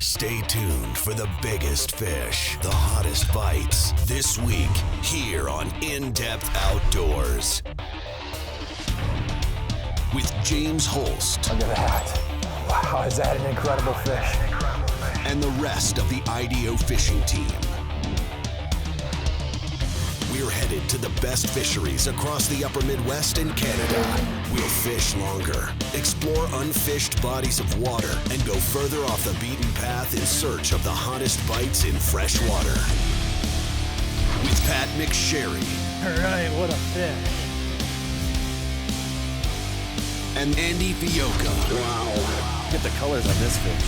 Stay tuned for the biggest fish, the hottest bites, this week here on In-Depth Outdoors. With James Holst. Look at that. Wow, is that an incredible fish? And the rest of the IDO fishing team. We're headed to the best fisheries across the upper Midwest and Canada. We'll fish longer, explore unfished bodies of water, and go further off the beaten path in search of the hottest bites in fresh water. With Pat McSherry. All right, what a fish. And Andy Fiocca. Wow. Get the colors on this fish.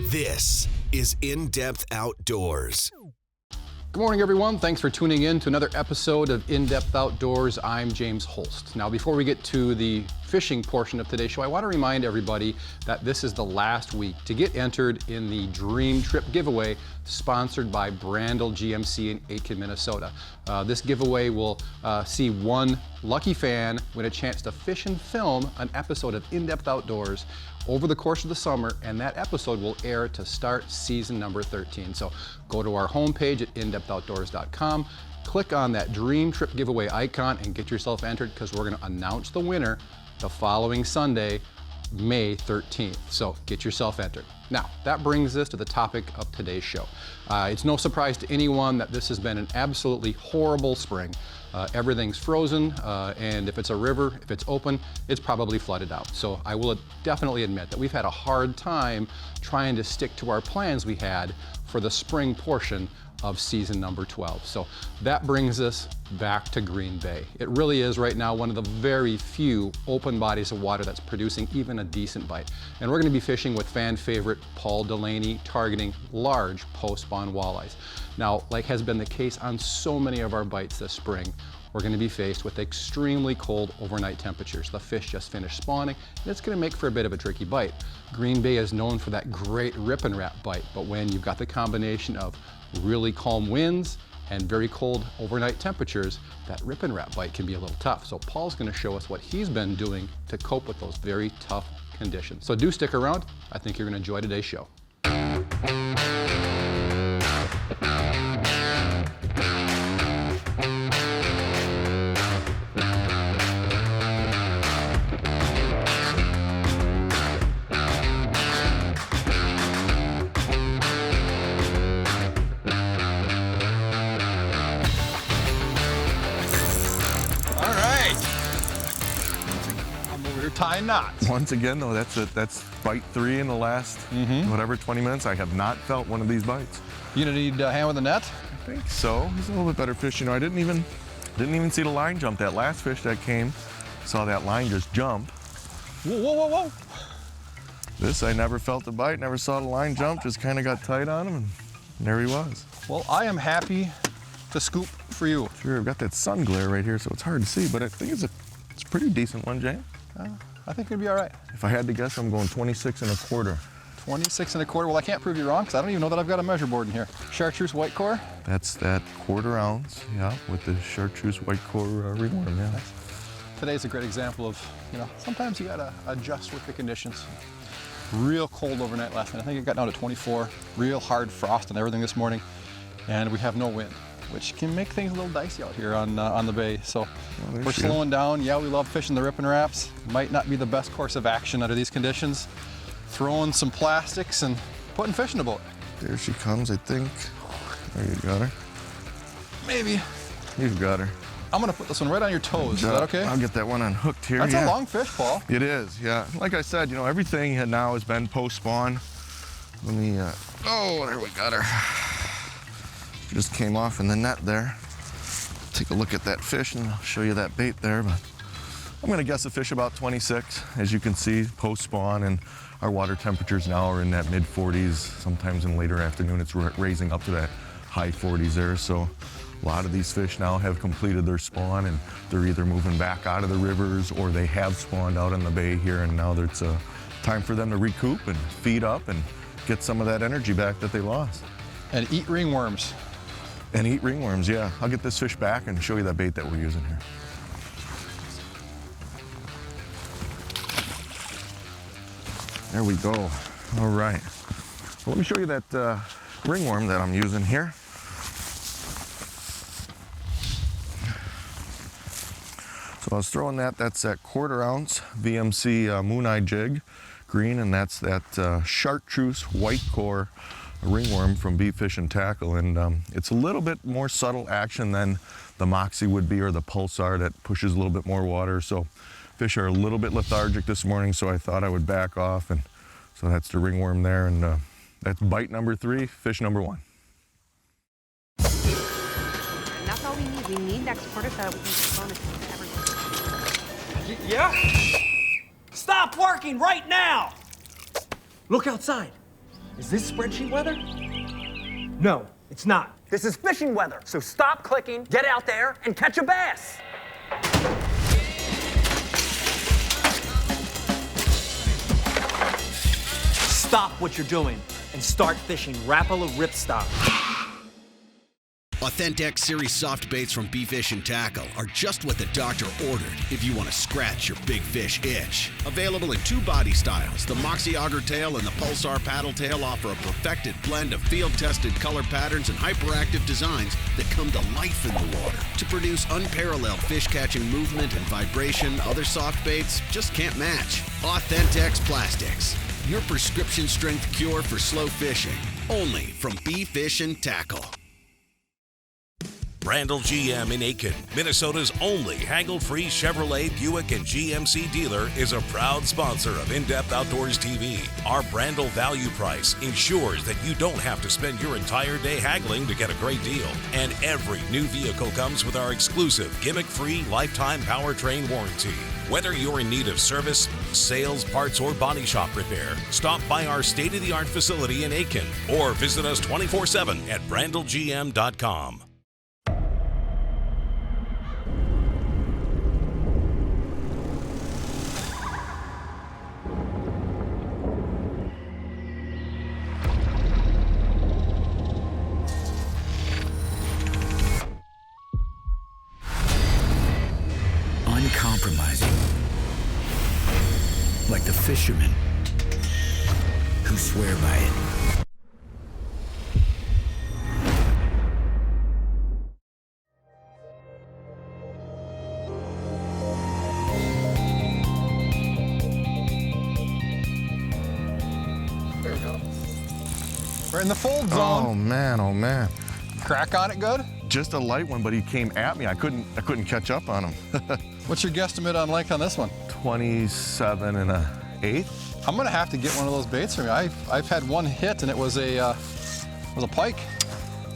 This is In-Depth Outdoors. Good morning, everyone. Thanks for tuning in to another episode of In-Depth Outdoors. I'm James Holst. Now, before we get to the fishing portion of today's show, I want to remind everybody that this is the last week to get entered in the Dream Trip giveaway sponsored by Brandel GMC in Aitkin, Minnesota. This giveaway will see one lucky fan win a chance to fish and film an episode of In-Depth Outdoors over the course of the summer, and that episode will air to start season number 13. So go to our homepage at indepthoutdoors.com, click on that Dream Trip giveaway icon and get yourself entered, because we're going to announce the winner the following Sunday, May 13th. So get yourself entered. Now, that brings us to the topic of today's show. It's no surprise to anyone that this has been an absolutely horrible spring. Everything's frozen, and if it's a river, if it's open, it's probably flooded out. So I will definitely admit that we've had a hard time trying to stick to our plans we had for the spring portion of season number 12. So that brings us back to Green Bay. It really is right now one of the very few open bodies of water that's producing even a decent bite. And we're going to be fishing with fan favorite Paul Delaney, targeting large post-spawn walleyes. Now, like has been the case on so many of our bites this spring, we're going to be faced with extremely cold overnight temperatures. The fish just finished spawning, and it's going to make for a bit of a tricky bite. Green Bay is known for that great rip and wrap bite, but when you've got the combination of really calm winds and very cold overnight temperatures, that rip and wrap bite can be a little tough. So Paul's going to show us what he's been doing to cope with those very tough conditions. So do stick around. I think you're going to enjoy today's show. Tying knots. Once again, though, that's bite 3 in the last, 20 minutes. I have not felt one of these bites. You gonna need a hand with the net? I think so. He's a little bit better fish. You know, I didn't even see the line jump. That last fish that came, saw that line just jump. Whoa, whoa, whoa, whoa. This, I never felt the bite, never saw the line jump, just kind of got tight on him, and there he was. Well, I am happy to scoop for you. Sure, I've got that sun glare right here, so it's hard to see, but I think it's a pretty decent one, James. I think it'll be all right. If I had to guess, I'm going 26 1/4. 26 1/4. Well, I can't prove you wrong, because I don't even know that I've got a measure board in here. Chartreuse white core? That's that 1/4 ounce, yeah, with the chartreuse white core reworm, yeah. Today's a great example of, sometimes you gotta adjust with the conditions. Real cold overnight last night. I think it got down to 24. Real hard frost and everything this morning, and we have no wind, which can make things a little dicey out here on the bay. So we're slowing down. Yeah, we love fishing the rip and wraps. Might not be the best course of action under these conditions. Throwing some plastics and putting fish in the boat. There she comes, I think. There, you got her. Maybe. You've got her. I'm gonna put this one right on your toes. Is that okay? I'll get that one unhooked here. That's a long fish, Paul. It is, yeah. Like I said, everything now has been post-spawn. Let me, oh, there we got her. Just came off in the net there. Take a look at that fish and I'll show you that bait there. But I'm gonna guess a fish about 26. As you can see, post-spawn, and our water temperatures now are in that mid-40s. Sometimes in later afternoon, it's raising up to that high 40s there. So a lot of these fish now have completed their spawn, and they're either moving back out of the rivers or they have spawned out in the bay here, and now it's time for them to recoup and feed up and get some of that energy back that they lost. And eat ringworms. And eat ringworms, yeah. I'll get this fish back and show you that bait that we're using here. There we go. All right. Well, let me show you that ringworm that I'm using here. So I was throwing that's that 1/4 ounce VMC Moon Eye jig, green, and that's that chartreuse white core ringworm from Beef Fish and Tackle. And it's a little bit more subtle action than the Moxie would be or the Pulsar that pushes a little bit more water. So fish are a little bit lethargic this morning, so I thought I would back off. And so that's the ringworm there, and that's bite number 3, fish number 1. And that's all we need. We need next quarter so that we can keep on it to everyone. Yeah? Stop working right now! Look outside. Is this spreadsheet weather? No, it's not. This is fishing weather. So stop clicking, get out there, and catch a bass. Stop what you're doing and start fishing Rapala ripstop. Authentic Series soft baits from Beef Fish and Tackle are just what the doctor ordered if you want to scratch your big fish itch. Available in 2 body styles, the Moxie Auger Tail and the Pulsar Paddle Tail offer a perfected blend of field-tested color patterns and hyperactive designs that come to life in the water to produce unparalleled fish-catching movement and vibration other soft baits just can't match. Authentex Plastics, your prescription strength cure for slow fishing, only from Beef Fish and Tackle. Brandel GM in Aiken, Minnesota's only haggle-free Chevrolet, Buick, and GMC dealer, is a proud sponsor of In-Depth Outdoors TV. Our Brandel value price ensures that you don't have to spend your entire day haggling to get a great deal. And every new vehicle comes with our exclusive gimmick-free lifetime powertrain warranty. Whether you're in need of service, sales, parts, or body shop repair, stop by our state-of-the-art facility in Aiken or visit us 24/7 at brandelgm.com. Uncompromising, like the fishermen who swear by it. There we go. We're in the fold zone. Oh man, oh man. Crack on it good? Just a light one, but he came at me. I couldn't catch up on him. What's your guesstimate on length on this one? 27 1/8. I'm gonna have to get one of those baits for me. I've had one hit and it was a pike.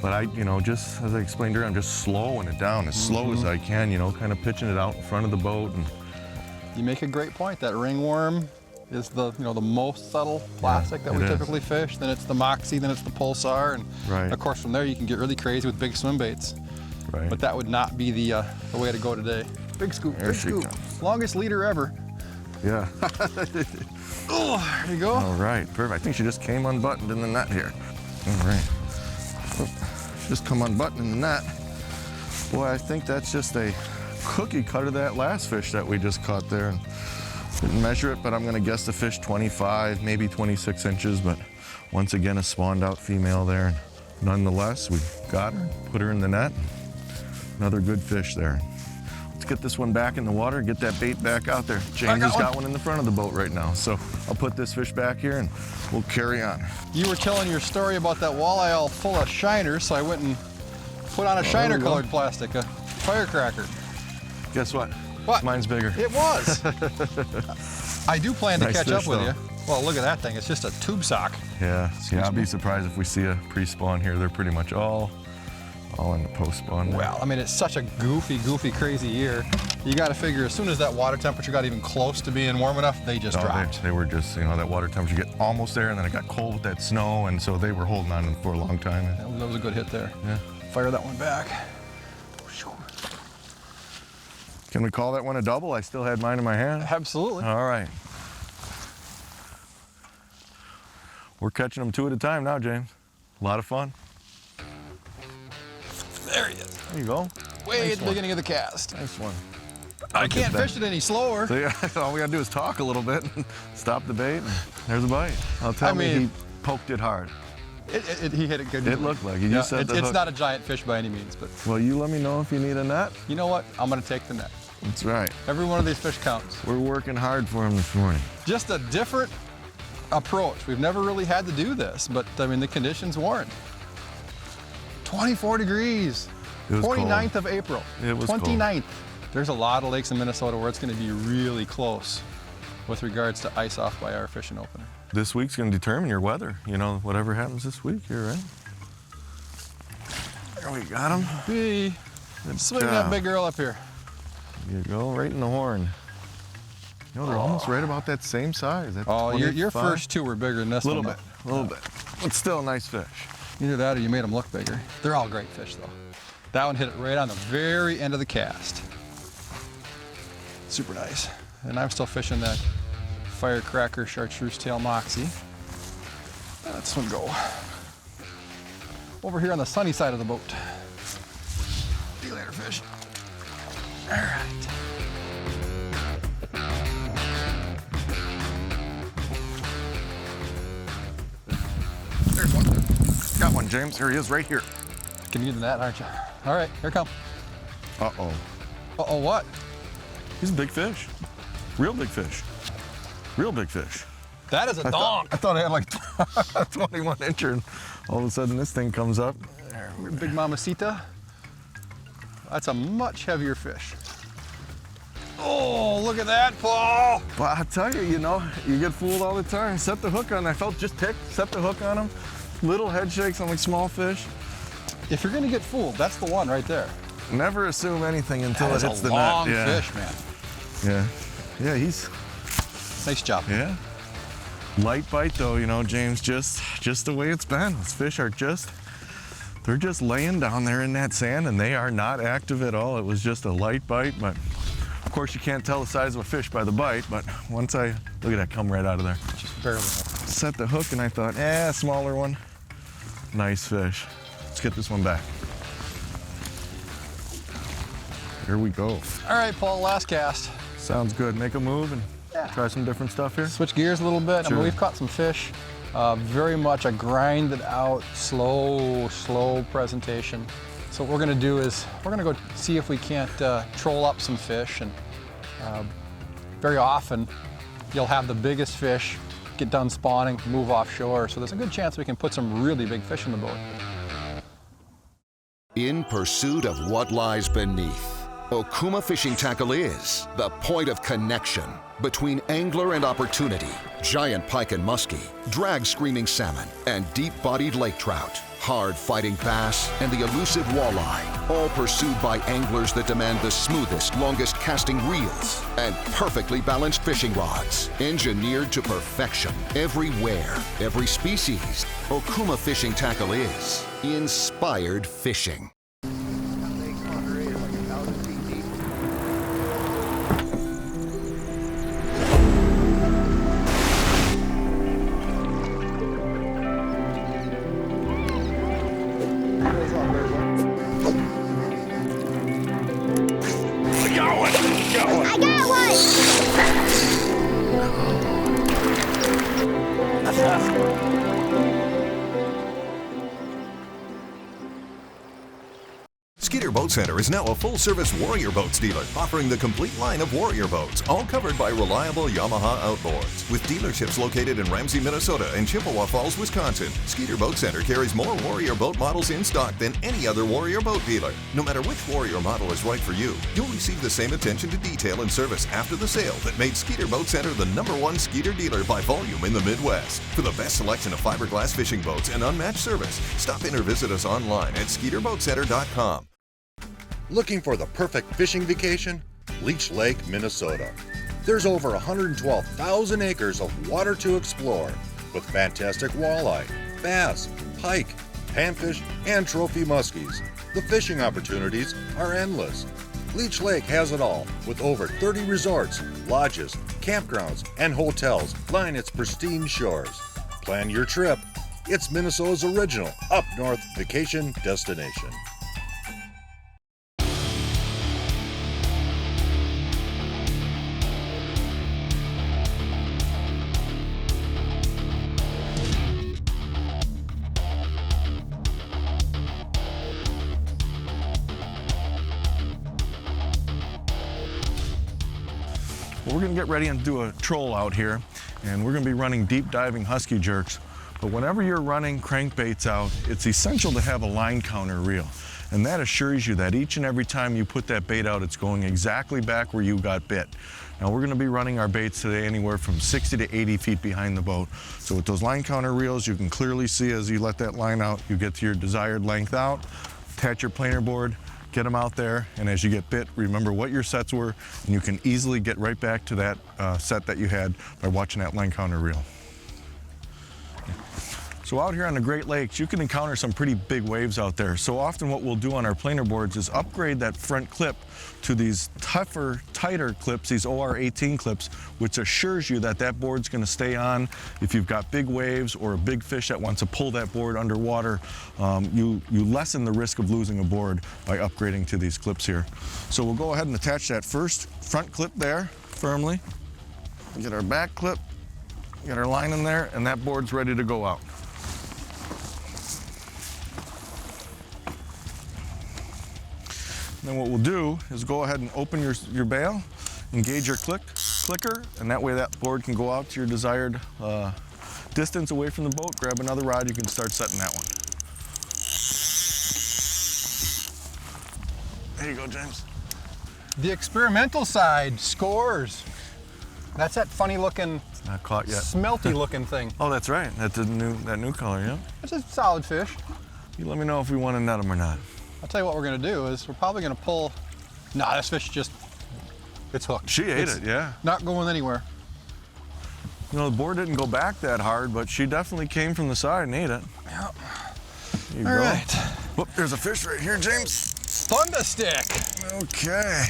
But I, just as I explained earlier, I'm just slowing it down as slow as I can, kind of pitching it out in front of the boat. And you make a great point. That ringworm is the most subtle plastic that we typically fish. Then it's the Moxie, then it's the Pulsar, and of course from there you can get really crazy with big swim baits. Right. But that would not be the way to go today. Big scoop, There big she scoop. comes. Longest leader ever. Yeah. Oh, there you go. All right, perfect. I think she just came unbuttoned in the net here. All right. Just come unbuttoned in the net. Boy, I think that's just a cookie cut of that last fish that we just caught there. And didn't measure it, but I'm gonna guess the fish 25, maybe 26 inches, but once again, a spawned out female there. And nonetheless, we got her, put her in the net. Another good fish there. Let's get this one back in the water, get that bait back out there. James has got one in the front of the boat right now. So I'll put this fish back here and we'll carry on. You were telling your story about that walleye all full of shiners, so I went and put on a shiner colored plastic, a firecracker. Guess what? What? Mine's bigger. It was. I do plan to Nice catch up fish, with though. you. Well, look at that thing. It's just a tube sock. Yeah, I'll be surprised if we see a pre-spawn here. They're pretty much all in the post-spawn. Well, I mean, it's such a goofy, crazy year. You got to figure as soon as that water temperature got even close to being warm enough, they just dropped. They were just, that water temperature get almost there, and then it got cold with that snow, and so they were holding on for a long time. That was a good hit there. Yeah. Fire that one back. Can we call that one a double? I still had mine in my hand. Absolutely. All right. We're catching them 2 at a time now, James. A lot of fun. There you go. Way Nice at the one. beginning of the cast. Nice one. I can't fish it any slower. So yeah, all we gotta do is talk a little bit, and stop the bait, and there's a bite. I'll tell me he poked it hard. He hit it good. It looked like it. You said the it's hook. not a giant fish by any means, but. Well, you let me know if you need a net. You know what? I'm gonna take the net. That's right. Every one of these fish counts. We're working hard for him this morning. Just a different approach. We've never really had to do this, but I mean, the conditions warrant. 24 degrees. It was 29th cold. of April. It was 29th. There's a lot of lakes in Minnesota where it's going to be really close with regards to ice off by our fishing opener. This week's going to determine your weather. You know, whatever happens this week here, right? There we got him. Hey, swing that big girl up here. There you go, right in the horn. You know, they're almost right about that same size. That's Oh, your 25. first two were bigger than this one. A little bit. But still a nice fish. Either that or you made them look bigger. They're all great fish, though. That one hit it right on the very end of the cast. Super nice. And I'm still fishing that firecracker chartreuse tail moxie. Let this one go. Over here on the sunny side of the boat. See you later, fish. All right. There's one. Got one, James. Here he is, right here. Can you do that, aren't you? All right, here come. Uh-oh. Uh-oh, what? He's a big fish. Real big fish. Real big fish. That is a donk. I thought I had like 21 incher, and all of a sudden this thing comes up. There, big mamacita. That's a much heavier fish. Oh, look at that, Paul. Well, I tell you, you know, you get fooled all the time. Set the hook on. I felt just ticked. Set the hook on him. Little head shakes on like small fish. If you're gonna get fooled, that's the one right there. Never assume anything until That it is hits a the long net. Yeah. fish, man. Yeah. Yeah, he's Nice job. yeah. Light bite though, you know, James, just the way it's been. These fish are they're just laying down there in that sand and they are not active at all. It was just a light bite, but of course you can't tell the size of a fish by the bite, but once look at that come right out of there. Just barely. Set the hook and I thought, smaller one. Nice fish. Let's get this one back. Here we go. All right, Paul, last cast. Sounds good. Make a move and try some different stuff here. Switch gears a little bit. I mean, we've caught some fish. Very much a grinded out, slow presentation. So what we're gonna do is we're gonna go see if we can't troll up some fish. And very often you'll have the biggest fish get done spawning, move offshore. So there's a good chance we can put some really big fish in the boat. In pursuit of what lies beneath, Okuma Fishing Tackle is the point of connection between angler and opportunity, giant pike and muskie, drag-screaming salmon, and deep-bodied lake trout, hard-fighting bass, and the elusive walleye, all pursued by anglers that demand the smoothest, longest-casting reels and perfectly balanced fishing rods, engineered to perfection. Everywhere, every species, Okuma Fishing Tackle is inspired fishing. I got Skeeter Boat Center is now a full-service Warrior Boats dealer, offering the complete line of Warrior boats, all covered by reliable Yamaha outboards. With dealerships located in Ramsey, Minnesota and Chippewa Falls, Wisconsin, Skeeter Boat Center carries more Warrior boat models in stock than any other Warrior boat dealer. No matter which Warrior model is right for you, you'll receive the same attention to detail and service after the sale that made Skeeter Boat Center the #1 Skeeter dealer by volume in the Midwest. For the best selection of fiberglass fishing boats and unmatched service, stop in or visit us online at SkeeterBoatCenter.com. Looking for the perfect fishing vacation? Leech Lake, Minnesota. There's over 112,000 acres of water to explore, with fantastic walleye, bass, pike, panfish, and trophy muskies. The fishing opportunities are endless. Leech Lake has it all, with over 30 resorts, lodges, campgrounds, and hotels line its pristine shores. Plan your trip. It's Minnesota's original up north vacation destination. Well, we're gonna get ready and do a troll out here, and we're gonna be running deep diving husky jerks. But whenever you're running crankbaits out, it's essential to have a line counter reel. And that assures you that each and every time you put that bait out, it's going exactly back where you got bit. Now we're gonna be running our baits today anywhere from 60 to 80 feet behind the boat. So with those line counter reels, you can clearly see as you let that line out, you get to your desired length out, attach your planer board, get them out there, and as you get bit, remember what your sets were, and you can easily get right back to that set that you had by watching that line counter reel. So out here on the Great Lakes, you can encounter some pretty big waves out there. So often what we'll do on our planer boards is upgrade that front clip to these tougher, tighter clips, these OR18 clips, which assures you that that board's gonna stay on. If you've got big waves or a big fish that wants to pull that board underwater, you lessen the risk of losing a board by upgrading to these clips here. So we'll go ahead and attach that first front clip there firmly. Get our back clip, get our line in there, and that board's ready to go out. Then what we'll do is go ahead and open your bail, engage your clicker, and that way that board can go out to your desired distance away from the boat. Grab another rod, you can start setting that one. There you go, James. The experimental side scores. That's that funny looking, It's not caught yet. smelty looking thing. Oh, that's right. That's that new color, yeah? It's a solid fish. You let me know if we want to net them or not. I'll tell you what we're gonna do is we're probably gonna pull, nah, this fish just, it's hooked. She ate it, yeah. Not going anywhere. You know, the board didn't go back that hard, but she definitely came from the side and ate it. Yep. There you All go. right. Whoop, there's a fish right here, James. Thunder stick. Okay.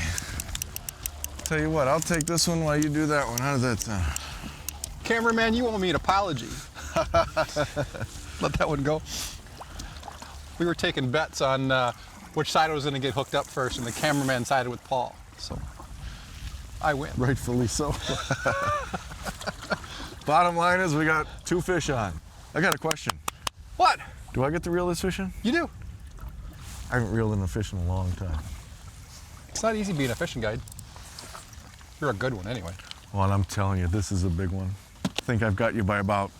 Tell you what, I'll take this one while you do that one. How does that sound? Cameraman, you owe me an apology. Let that one go. We were taking bets on which side I was going to get hooked up first, and the cameraman sided with Paul. So I win. Rightfully so. Bottom line is we got 2 fish on. I got a question. What? Do I get to reel this fish in? You do. I haven't reeled in a fish in a long time. It's not easy being a fishing guide. You're a good one anyway. Well, and I'm telling you, this is a big one. I think I've got you by about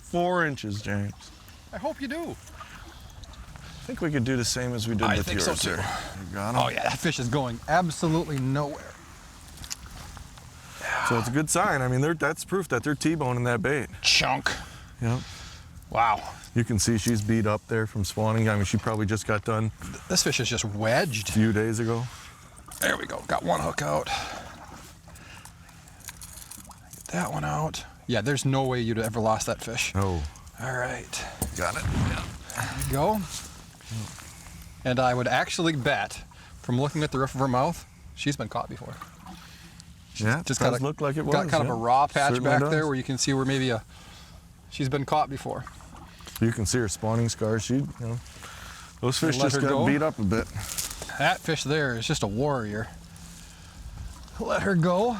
4 inches, James. I hope you do. I think we could do the same as we did with yours. I think so too. There. You got him? Oh yeah, that fish is going absolutely nowhere. So it's a good sign. I mean, that's proof that they're T-boning that bait. Chunk. Yep. Wow. You can see she's beat up there from spawning. I mean, she probably just got done This fish is just wedged. a few days ago. There we go. Got one hook out. Get that one out. Yeah, there's no way you'd ever lost that fish. Oh. All right. Got it. Yeah. There we go. And I would actually bet, from looking at the roof of her mouth, she's been caught before. Yeah, Just does look like it was. got kind of a raw patch Certainly back does. there where you can see where maybe she's been caught before. You can see her spawning scars. Those fish Let just her got go. beat up a bit. That fish there is just a warrior. Let her go.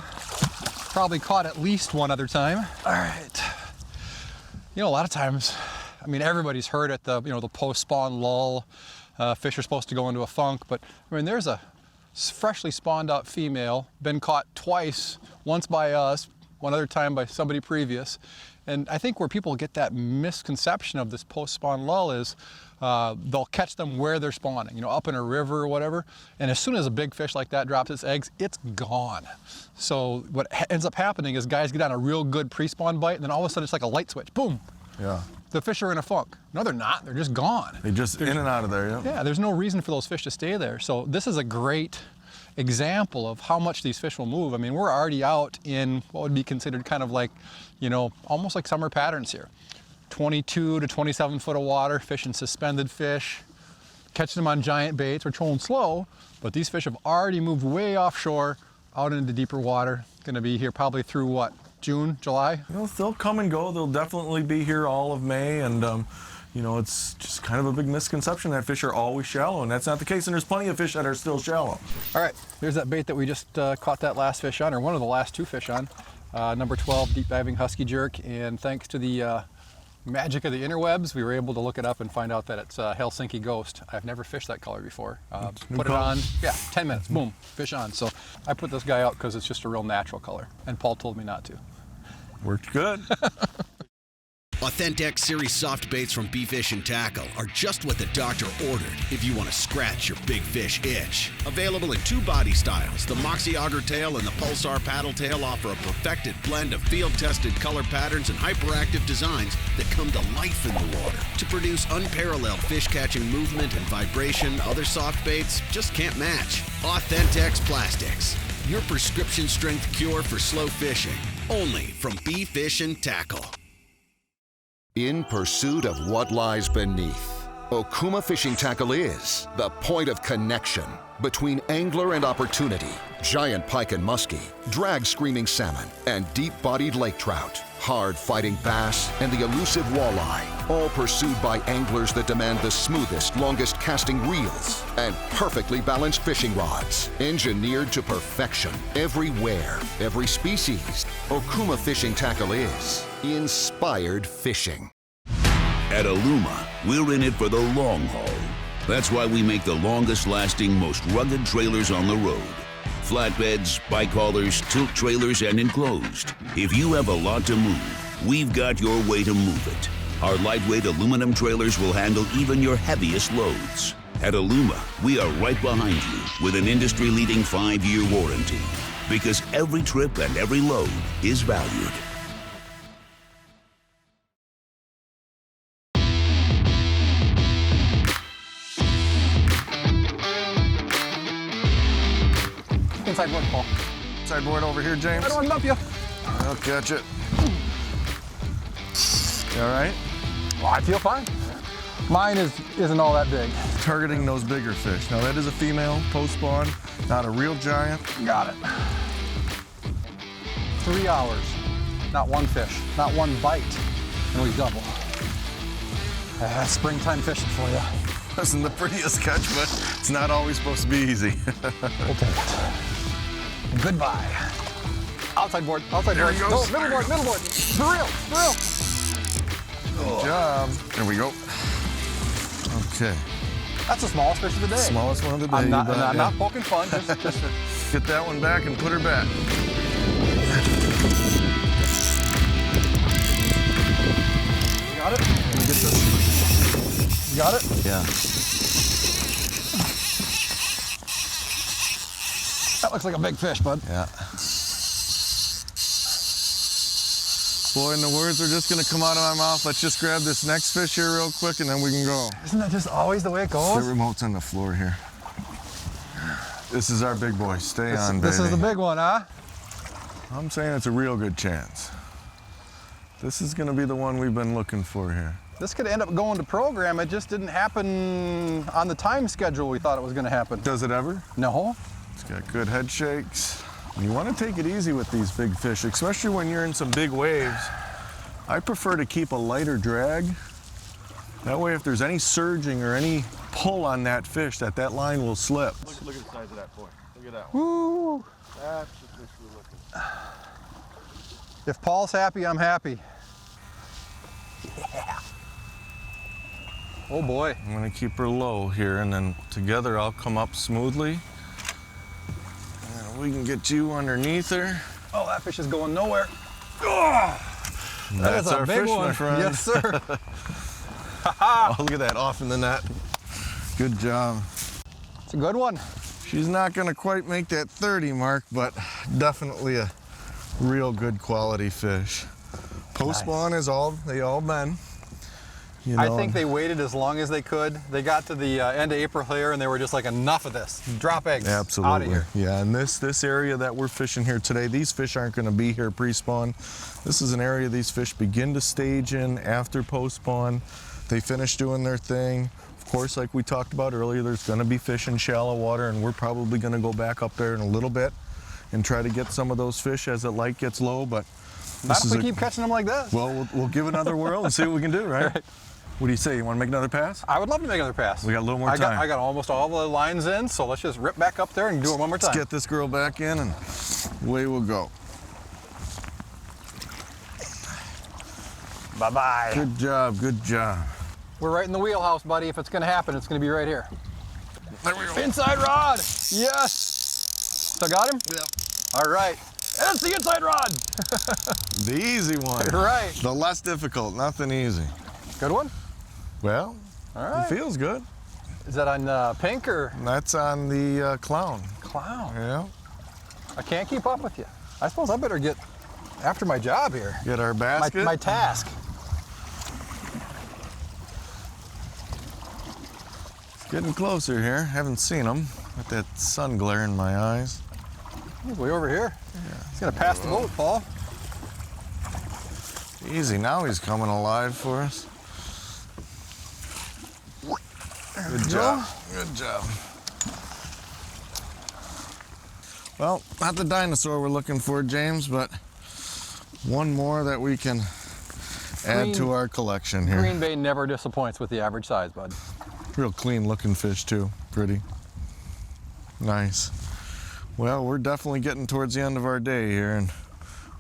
Probably caught at least one other time. All right. You know, a lot of times, I mean, everybody's heard it, the post-spawn lull. Fish are supposed to go into a funk, but I mean, there's a freshly spawned out female, been caught twice, once by us, one other time by somebody previous. And I think where people get that misconception of this post-spawn lull is they'll catch them where they're spawning, up in a river or whatever. And as soon as a big fish like that drops its eggs, it's gone. So what ends up happening is guys get on a real good pre-spawn bite, and then all of a sudden it's like a light switch, boom. Yeah. The fish are in a funk. No, they're not. They're just gone. They're just in and out of there, yeah. Yeah, there's no reason for those fish to stay there. So this is a great example of how much these fish will move. I mean, we're already out in what would be considered kind of like, almost like summer patterns here. 22 to 27 foot of water, fishing suspended fish, catching them on giant baits. We're trolling slow, but these fish have already moved way offshore, out into deeper water. Gonna be here probably through what, June, July? They'll come and go. They'll definitely be here all of May, and it's just kind of a big misconception that fish are always shallow, and that's not the case, and there's plenty of fish that are still shallow. All right, there's that bait that we just caught that last fish on, or one of the last 2 fish on. Number 12, deep diving husky jerk, and thanks to the Magic of the interwebs, we were able to look it up and find out that it's Helsinki Ghost. I've never fished that color before. Put it on, yeah, 10 minutes, boom, fish on. So I put this guy out because it's just a real natural color. And Paul told me not to. Worked good. Authentic Series soft baits from B-Fish and Tackle are just what the doctor ordered if you want to scratch your big fish itch. Available in 2 body styles, the Moxie Auger Tail and the Pulsar Paddle Tail offer a perfected blend of field-tested color patterns and hyperactive designs that come to life in the water to produce unparalleled fish-catching movement and vibration other soft baits just can't match. Authentex Plastics, your prescription-strength cure for slow fishing, only from B-Fish and Tackle. In pursuit of what lies beneath, Okuma Fishing Tackle is the point of connection between angler and opportunity, giant pike and muskie, drag screaming salmon, and deep-bodied lake trout, hard-fighting bass, and the elusive walleye, all pursued by anglers that demand the smoothest, longest casting reels and perfectly balanced fishing rods, engineered to perfection everywhere, every species. Okuma Fishing Tackle is inspired fishing. At Aluma, we're in it for the long haul. That's why we make the longest-lasting, most rugged trailers on the road. Flatbeds, bike haulers, tilt trailers, and enclosed. If you have a lot to move, we've got your way to move it. Our lightweight aluminum trailers will handle even your heaviest loads. At Aluma, we are right behind you with an industry-leading 5-year warranty. Because every trip and every load is valued. Inside board, Paul. Inside board over here, James. I don't want to dump you. I'll catch it. You all right? Oh, I feel fine. Mine isn't all that big. Targeting those bigger fish. Now that is a female, post-spawn, not a real giant. Got it. 3 hours, not one fish, not one bite, and we double. That's springtime fishing for you. Wasn't the prettiest catch, but it's not always supposed to be easy. We'll take it. Goodbye. Outside board, outside there board. He goes. No, middle board. For real. Good job. There we go. Okay. That's the smallest fish of the day. Smallest one of the day. I'm not poking fun, just get that one back and put her back. You got it? Let me get this. You got it? Yeah. That looks like a big fish, bud. Yeah. Boy, and the words are just gonna come out of my mouth. Let's just grab this next fish here real quick and then we can go. Isn't that just always the way it goes? The remote's on the floor here. This is our big boy. Stay on, baby. This is the big one, huh? I'm saying it's a real good chance. This is gonna be the one we've been looking for here. This could end up going to program. It just didn't happen on the time schedule we thought it was gonna happen. Does it ever? No. It's got good head shakes. You want to take it easy with these big fish, especially when you're in some big waves. I prefer to keep a lighter drag. That way, if there's any surging or any pull on that fish, that line will slip. Look at the size of that boy. Look at that one. Woo! That's the fish we're looking for. If Paul's happy, I'm happy. Yeah. Oh boy. I'm gonna keep her low here, and then together I'll come up smoothly. And we can get you underneath her. Oh, that fish is going nowhere. Oh, that's our big fish, one. my friend. Yes, sir. Oh, look at that, off in the net. Good job. It's a good one. She's not gonna quite make that 30 mark, but definitely a real good quality fish. Post-spawn is all they all been. You know, I think they waited as long as they could. They got to the end of April here and they were just like, enough of this. Drop eggs. Absolutely. Out of here. Yeah, and this area that we're fishing here today, these fish aren't going to be here pre-spawn. This is an area these fish begin to stage in after post-spawn. They finish doing their thing. Of course, like we talked about earlier, there's going to be fish in shallow water, and we're probably going to go back up there in a little bit and try to get some of those fish as the light gets low. But not if we keep catching them like this. Well, we'll give it another whirl and see what we can do, right? Right. What do you say? You want to make another pass? I would love to make another pass. We got a little more time. I got almost all the lines in, so let's just rip back up there and do it one more time. Let's get this girl back in and away we'll go. Bye-bye. Good job, good job. We're right in the wheelhouse, buddy. If it's gonna happen, it's gonna be right here. There we go. Inside rod. Yes. Still got him? Yep. All right. And it's the inside rod. The easy one. Right. The less difficult, nothing easy. Good one? Well, all right. It feels good. Is that on pink or? That's on the clown. Clown? Yeah. I can't keep up with you. I suppose I better get after my job here. Get our basket? My task. It's getting closer here. Haven't seen him. Got that sun glare in my eyes. He's way over here. Yeah. He's gonna pass the boat, Paul. Easy, now he's coming alive for us. Good job, good job. Well, not the dinosaur we're looking for, James, but one more that we can add to our collection here. Green Bay never disappoints with the average size, bud. Real clean looking fish too, pretty. Nice. Well, we're definitely getting towards the end of our day here, and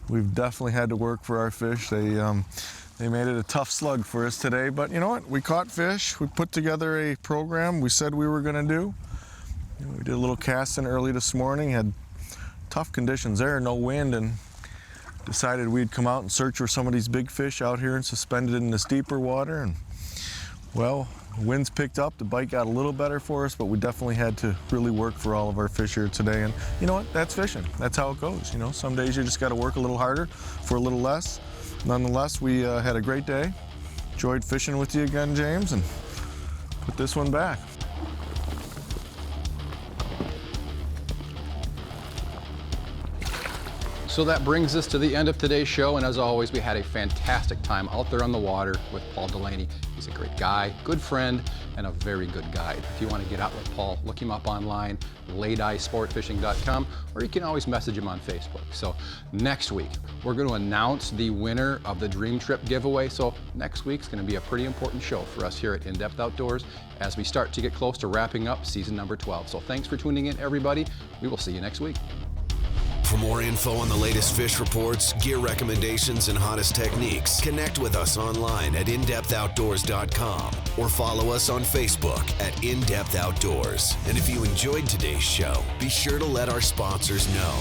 we've definitely had to work for our fish. They made it a tough slug for us today, but you know what? We caught fish. We put together a program we said we were going to do. We did a little casting early this morning, had tough conditions there, no wind, and decided we'd come out and search for some of these big fish out here and suspended in this deeper water. And well, winds picked up, the bite got a little better for us, but we definitely had to really work for all of our fish here today. And you know what? That's fishing. That's how it goes. You know, some days you just got to work a little harder for a little less. Nonetheless, we had a great day. Enjoyed fishing with you again, James, and put this one back. So that brings us to the end of today's show, and as always, we had a fantastic time out there on the water with Paul Delaney. He's a great guy, good friend, and a very good guide. If you want to get out with Paul, look him up online, walleyes.com, or you can always message him on Facebook. So next week, we're going to announce the winner of the Dream Trip giveaway. So next week's going to be a pretty important show for us here at In Depth Outdoors as we start to get close to wrapping up season number 12. So thanks for tuning in, everybody. We will see you next week. For more info on the latest fish reports, gear recommendations, and hottest techniques, connect with us online at indepthoutdoors.com or follow us on Facebook at In Depth Outdoors. And if you enjoyed today's show, be sure to let our sponsors know.